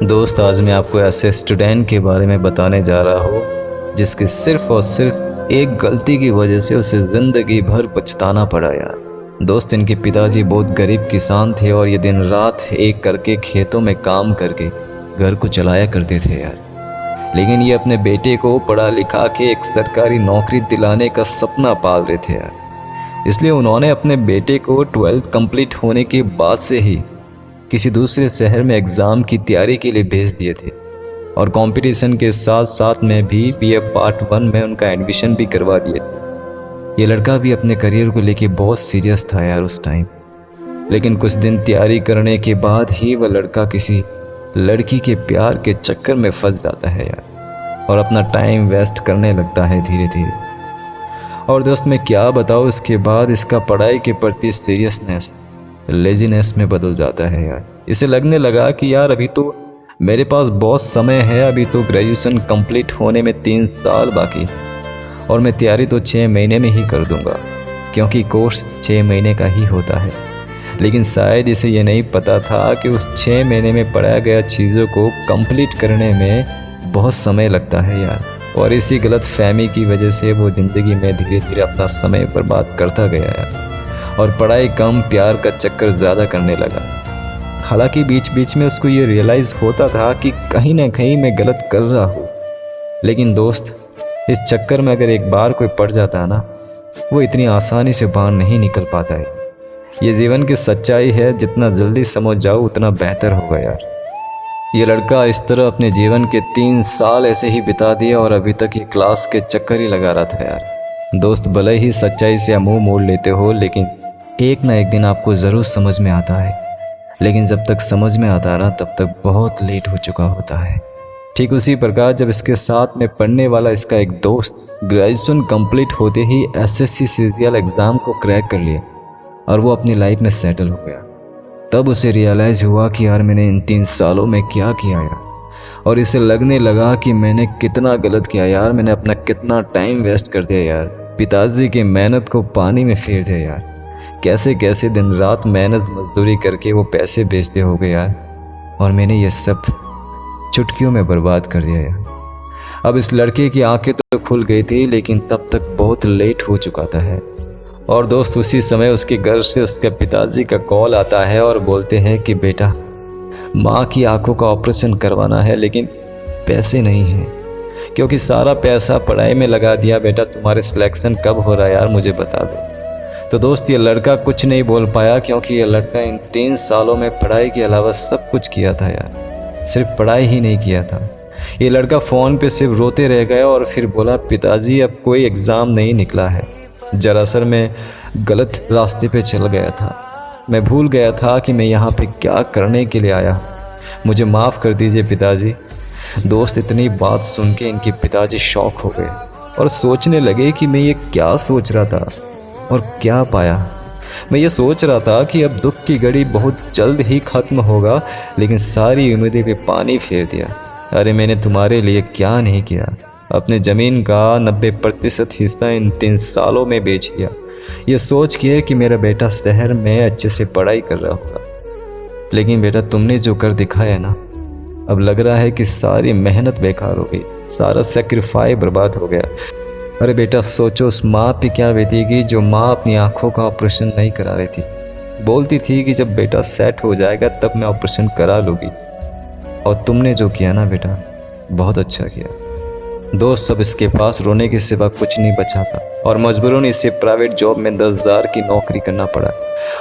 दोस्त, आज मैं आपको ऐसे स्टूडेंट के बारे में बताने जा रहा हूँ जिसकी सिर्फ और सिर्फ एक गलती की वजह से उसे ज़िंदगी भर पछताना पड़ा यार। दोस्त, इनके पिताजी बहुत गरीब किसान थे और ये दिन रात एक करके खेतों में काम करके घर को चलाया करते थे यार। लेकिन ये अपने बेटे को पढ़ा लिखा के एक सरकारी नौकरी दिलाने का सपना पाल रहे थे यार। इसलिए उन्होंने अपने बेटे को 12th कंप्लीट होने के बाद से ही किसी दूसरे शहर में एग्ज़ाम की तैयारी के लिए भेज दिए थे और कंपटीशन के साथ साथ में भी BA पार्ट 1 में उनका एडमिशन भी करवा दिए थे। ये लड़का भी अपने करियर को लेके बहुत सीरियस था यार उस टाइम। लेकिन कुछ दिन तैयारी करने के बाद ही वह लड़का किसी लड़की के प्यार के चक्कर में फंस जाता है यार और अपना टाइम वेस्ट करने लगता है धीरे धीरे। और दोस्त, मैं क्या बताऊँ, इसके बाद इसका पढ़ाई के प्रति सीरियसनेस लेजीनेस में बदल जाता है यार। इसे लगने लगा कि यार अभी तो मेरे पास बहुत समय है, अभी तो ग्रेजुएशन कंप्लीट होने में 3 साल बाकी और मैं तैयारी तो 6 महीने में ही कर दूंगा क्योंकि कोर्स 6 महीने का ही होता है। लेकिन शायद इसे ये नहीं पता था कि उस 6 महीने में पढ़ाया गया चीज़ों को कंप्लीट करने में बहुत समय लगता है यार। और इसी गलत फहमी की वजह से वो ज़िंदगी में धीरे धीरे अपना समय बर्बाद करता गया यार और पढ़ाई कम, प्यार का चक्कर ज़्यादा करने लगा। हालांकि बीच बीच में उसको ये रियलाइज़ होता था कि कहीं ना कहीं मैं गलत कर रहा हूँ। लेकिन दोस्त, इस चक्कर में अगर एक बार कोई पड़ जाता है ना, वो इतनी आसानी से बाहर नहीं निकल पाता है। ये जीवन की सच्चाई है, जितना जल्दी समझ जाओ उतना बेहतर होगा यार। ये लड़का इस तरह अपने जीवन के 3 साल ऐसे ही बिता दिए और अभी तक ये क्लास के चक्कर ही लगा रहा था यार। दोस्त, भले ही सच्चाई से मुंह मोड़ लेते हो, लेकिन एक ना एक दिन आपको ज़रूर समझ में आता है। लेकिन जब तक समझ में आता रहा तब तक बहुत लेट हो चुका होता है। ठीक उसी प्रकार जब इसके साथ में पढ़ने वाला इसका एक दोस्त ग्रेजुएशन कंप्लीट होते ही SSC CGL एग्ज़ाम को क्रैक कर लिया और वो अपनी लाइफ में सेटल हो गया, तब उसे रियलाइज़ हुआ कि यार मैंने इन 3 सालों में क्या किया यार। और इसे लगने लगा कि मैंने कितना गलत किया यार, मैंने अपना कितना टाइम वेस्ट कर दिया यार, पिताजी की मेहनत को पानी में फेर दिया यार। कैसे कैसे दिन रात मेहनत मजदूरी करके वो पैसे बेचते हो गए यार, और मैंने ये सब चुटकियों में बर्बाद कर दिया यार। अब इस लड़के की आंखें तो खुल गई थी, लेकिन तब तक बहुत लेट हो चुका था है। और दोस्त, उसी समय उसके घर से उसके पिताजी का कॉल आता है और बोलते हैं कि बेटा, माँ की आंखों का ऑपरेशन करवाना है लेकिन पैसे नहीं हैं, क्योंकि सारा पैसा पढ़ाई में लगा दिया। बेटा, तुम्हारे सिलेक्शन कब हो रहा है यार, मुझे बता दो। तो दोस्त, ये लड़का कुछ नहीं बोल पाया क्योंकि ये लड़का इन 3 सालों में पढ़ाई के अलावा सब कुछ किया था यार, सिर्फ पढ़ाई ही नहीं किया था। ये लड़का फ़ोन पे सिर्फ रोते रह गया और फिर बोला, पिताजी अब कोई एग्ज़ाम नहीं निकला है। दरअसल मैं गलत रास्ते पे चल गया था, मैं भूल गया था कि मैं यहाँ पे क्या करने के लिए आया, मुझे माफ़ कर दीजिए पिताजी। दोस्त, इतनी बात सुन के इनके पिताजी शॉक हो गए और सोचने लगे कि मैं ये क्या सोच रहा था और क्या पाया। मैं ये सोच रहा था कि अब दुख की घड़ी बहुत जल्द ही ख़त्म होगा, लेकिन सारी उम्मीदें पे पानी फेर दिया। अरे मैंने तुम्हारे लिए क्या नहीं किया, अपने ज़मीन का 90% हिस्सा इन 3 सालों में बेच दिया, ये सोच के कि मेरा बेटा शहर में अच्छे से पढ़ाई कर रहा होगा। लेकिन बेटा, तुमने जो कर दिखाया ना, अब लग रहा है कि सारी मेहनत बेकार हो गई, सारा सेक्रीफाई बर्बाद हो गया। अरे बेटा, सोचो उस माँ पे क्या बीतेगी जो माँ अपनी आंखों का ऑपरेशन नहीं करा रही थी, बोलती थी कि जब बेटा सेट हो जाएगा तब मैं ऑपरेशन करा लूँगी। और तुमने जो किया ना बेटा, बहुत अच्छा किया। दोस्त, सब इसके पास रोने के सिवा कुछ नहीं बचा था और मजबूरन इसे प्राइवेट जॉब में 10,000 की नौकरी करना पड़ा।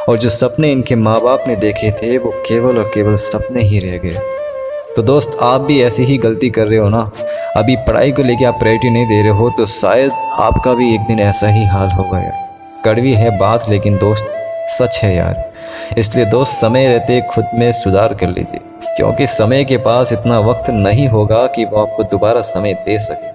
और जो सपने इनके माँ बाप ने देखे थे वो केवल और केवल सपने ही रह गए। तो दोस्त, आप भी ऐसी ही गलती कर रहे हो ना, अभी पढ़ाई को लेके आप प्रायोरिटी नहीं दे रहे हो, तो शायद आपका भी एक दिन ऐसा ही हाल होगा यार। कड़वी है बात, लेकिन दोस्त सच है यार। इसलिए दोस्त, समय रहते खुद में सुधार कर लीजिए, क्योंकि समय के पास इतना वक्त नहीं होगा कि वो आपको दोबारा समय दे सके।